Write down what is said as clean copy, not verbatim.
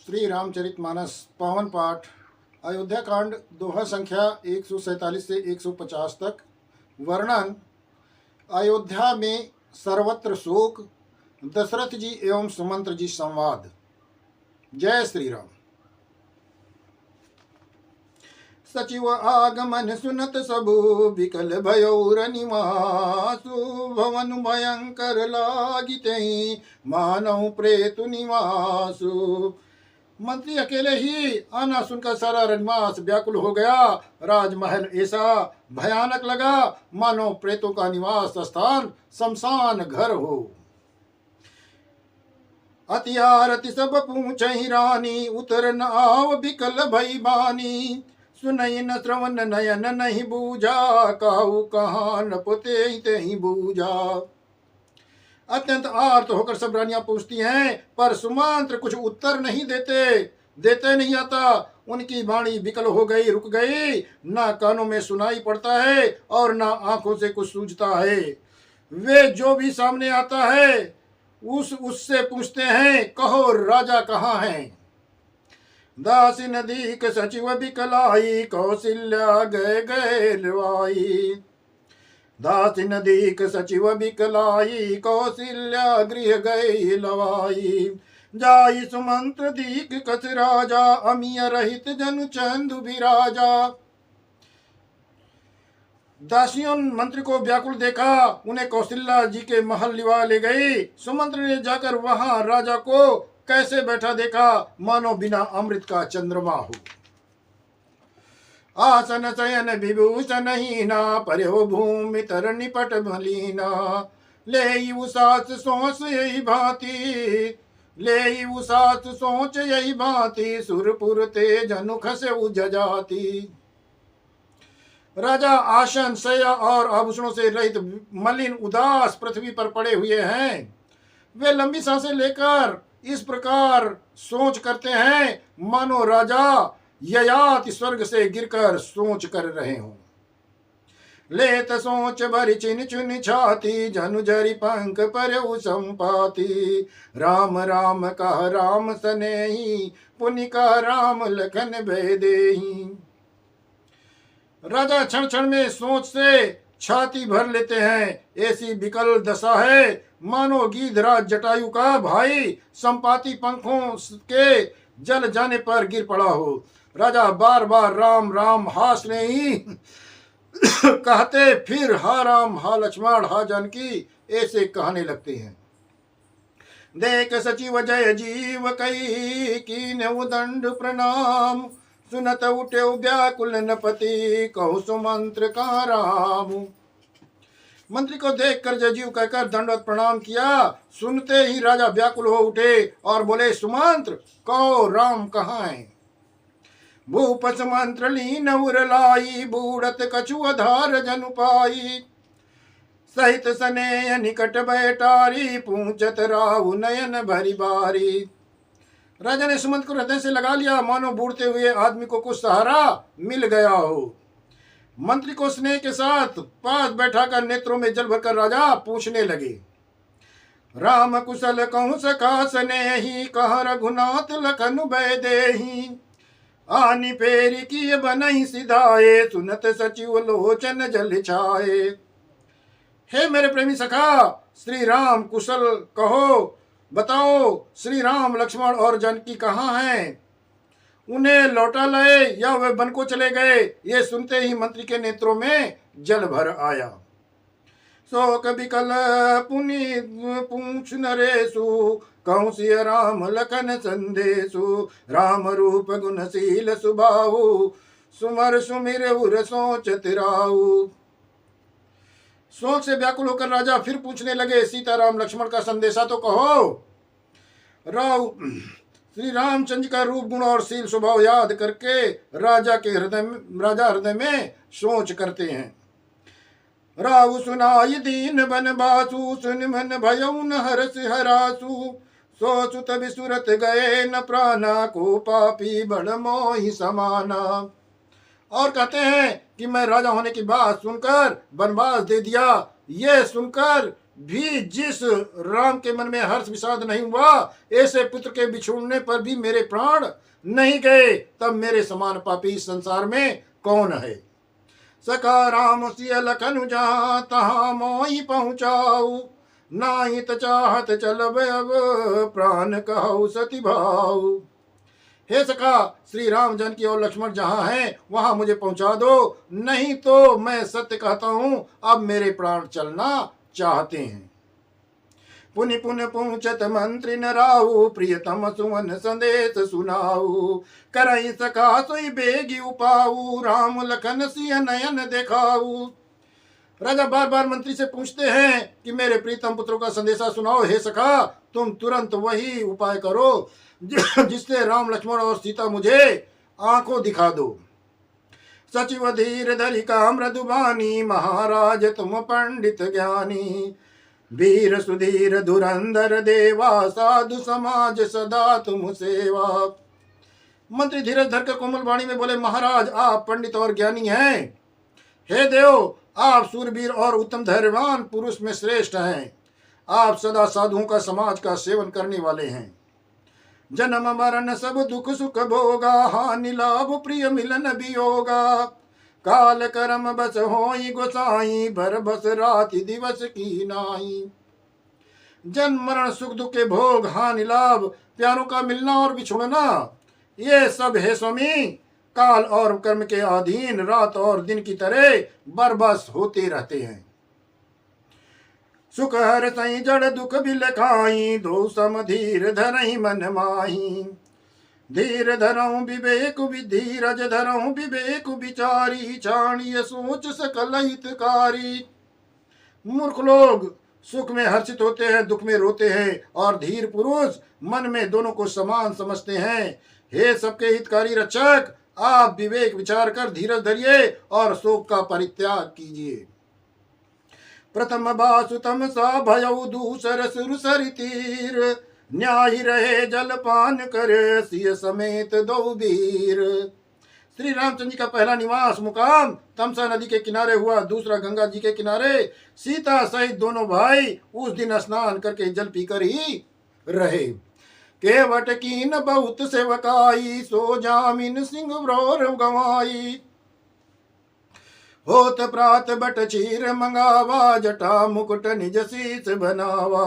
श्री रामचरितमानस पावन पाठ अयोध्या कांड दोहा संख्या 147 से 150 तक। वर्णन। अयोध्या में सर्वत्र शोक। दशरथ जी एवं सुमंत्र जी संवाद। जय श्री राम। सचिव आगमन सुनत सबु विकल भयौर निवासु भवन भयंकर लागिते मानव प्रेतु निवासु। मंत्री अकेले ही आना सुनकर सारा रजमास व्याकुल हो गया। राजमहल ऐसा भयानक लगा मानो प्रेतों का निवास स्थान शमशान घर हो। अति आरती सब पूछहि रानी उतर न आव विकल भई बानी। सुनई न श्रवण नयन नहीं बूझा काहू कहाँ न पुते ही बूझा। अत्यंत आर्त होकर सब रानियां पूछती हैं पर सुमंत्र कुछ उत्तर नहीं देते नहीं आता। उनकी वाणी विकल हो गई, रुक गई, ना कानों में सुनाई पड़ता है और ना आंखों से कुछ सूझता है। वे जो भी सामने आता है उससे पूछते हैं कहो राजा कहाँ है। दासी नदी के सचिव बिकलाई कौशल्या गए गए लवाई। दासी नदी के सचिव बिकलाई कौशल्या गृह गई लवाई। जाई सुमंत्र दीक कस राजा अमिय रहित जनु चंदु विराजा। दासियों मंत्री को व्याकुल देखा, उन्हें कौशल्या जी के महल लिवा ले गई। सुमंत्र ने जाकर वहां राजा को कैसे बैठा देखा मानो बिना अमृत का चंद्रमा हो। आसन शयन विभूषण हीना पर्यो भूमि तर निपट मलीना। ले उसास सोच यही भांति ले उसास सोच यही भांति सुरपुर ते जनु खसे उजाती। राजा आसन शया और आभूषणों से रहित मलिन उदास पृथ्वी पर पड़े हुए हैं। वे लंबी सांसें लेकर इस प्रकार सोच करते हैं मानो राजा ययाति स्वर्ग से गिरकर सोच कर रहे हों। लेत सोच भरी चिन चुन छाती जनु जरी पंख पर संपाती। राम राम कह राम सनेही पुनि कह राम लखन भेदेही। राजा क्षण क्षण में सोच से छाती भर लेते हैं। ऐसी विकल दशा है मानो गीधराज जटायु का भाई संपाति पंखों के जल जाने पर गिर पड़ा हो। राजा बार बार राम राम हास ले ही कहते फिर हा राम हा लक्ष्मण हा जानकी ऐसे कहने लगते हैं। देख सचिव जय जीव कई कीन उदंड प्रणाम। सुनत उठे व्याकुल नपति कहु सुमंत्र का राम। मंत्री को देखकर जयजीव कहकर दंडवत प्रणाम किया। सुनते ही राजा व्याकुल हो उठे और बोले सुमंत्र कहो राम कहाँ है। भूप सुमंत्र लीन उरलाई बूढ़त कछु आधार जनु पाई। सहित सने निकट बैठारी पूछत राहु नयन भरी बारी। राजा ने सुमंत्र को हृदय से लगा लिया मानो बूढ़ते हुए आदमी को कुछ सहारा मिल गया हो। मंत्री को स्नेह के साथ पास बैठाकर नेत्रों में जल भरकर राजा पूछने लगे। राम कुशल कहूं सखा स्नेही कह रघुनाथ लखन बैदेही। आनी फेरी की बनई सिधाए सुनत सचिव लोचन जल छाए। हे मेरे प्रेमी सखा श्री राम कुशल कहो, बताओ श्री राम लक्ष्मण और जानकी कहाँ हैं। उन्हें लौटा लाए या वे वन को चले गए। ये सुनते ही मंत्री के नेत्रों में जल भर आया। शोक विकल पुनि पूछ नरेशु कहूँ सिय राम लखन संदेशु। राम रूप गुणशील सुबाहु सुमर सुमिर उर सोच तिराहु। शोक से व्याकुल होकर राजा फिर पूछने लगे सीताराम लक्ष्मण का संदेशा तो कहो। राव श्री रामचंद्र का रूप गुण और शील स्वभाव याद करके राजा हृदय में सोच करते हैं। राहु सुनाई दीन बन बासु सुन मन भयउ न हरस हरासु। सोचु तब सुरत गए न प्राणा को पापी बड़ मोहि समाना। और कहते हैं कि मैं राजा होने की बात सुनकर वनवास दे दिया। ये सुनकर भी जिस राम के मन में हर्ष विषाद नहीं हुआ, ऐसे पुत्र के बिछुड़ने पर भी मेरे प्राण नहीं गए, तब मेरे समान पापी इस संसार में कौन है। सका राम सिय लखन जहाँ तहाँ मोई पहुँचाऊ, नाहित चाहत चलब अब प्राण कहु सती भाऊ। हे सखा, श्री राम जानकी और लक्ष्मण जहाँ हैं वहां मुझे पहुंचा दो, नहीं तो मैं सत्य कहता हूं अब मेरे प्राण चलना चाहते हैं। पुनि पुन पूछत मंत्री न राहु, प्रियतम सुवन संदेश सुनाऊ। करई सखा सोई बेगी उपाऊ, राम लखन सिय नयन दिखाऊ। राजा बार बार मंत्री से पूछते हैं कि मेरे प्रीतम पुत्रों का संदेशा सुनाओ। हे सखा, तुम तुरंत वही उपाय करो जिससे राम लक्ष्मण और सीता मुझे आंखों दिखा दो। सचिव धीर धलिका मृदुबानी, महाराज तुम पंडित ज्ञानी। वीर सुधीर धुरंधर देवा, साधु समाज सदा तुम सेवा। मंत्री धीरज धर कर कोमल वाणी में बोले, महाराज आप पंडित और ज्ञानी हैं। हे देव, आप सूरवीर और उत्तम धैर्यवान पुरुष में श्रेष्ठ हैं। आप सदा साधुओं का समाज का सेवन करने वाले हैं। जन्म मरण सब दुख सुख भोगा, हानि लाभ प्रिय मिलन वियोगा। काल करम बस होई गोसाई, भर बस राति दिवस की नाई। जन्म मरण सुख दुख के भोग, हानि लाभ, प्यारों का मिलना और बिछुड़ना, ये सब है स्वामी काल और कर्म के अधीन रात और दिन की तरह बरबस होते रहते हैं। सुख हर सही जड़ दुख बिल खाई, दो सम धीर धरई मन माही। धीर धरऊं विवेक धीरज धरऊं विवेक विचारी, छाणिय सोच सकल हितकारी। मूर्ख लोग सुख में हर्षित होते हैं, दुख में रोते हैं, और धीर पुरुष मन में दोनों को समान समझते हैं। हे सबके हितकारी रक्षक, आप विवेक विचार कर धीरज धरिए और शोक का परित्याग कीजिए। प्रथम बासुतम सा भयउ, दूसर सुरसरि तीर। न्याय रहे जलपान करे, सिय समेत दो वीर। श्री रामचंद्र जी का पहला निवास मुकाम तमसा नदी के किनारे हुआ, दूसरा गंगा जी के किनारे। सीता सहित दोनों भाई उस दिन स्नान करके जल पीकर ही रहे। केवट कीन बहुत सेवकाई, सो जामिन सिंह व्रोर गवाई। होत प्रात बट चीर मंगावा, जटा मुकुट निज शीस बनावा।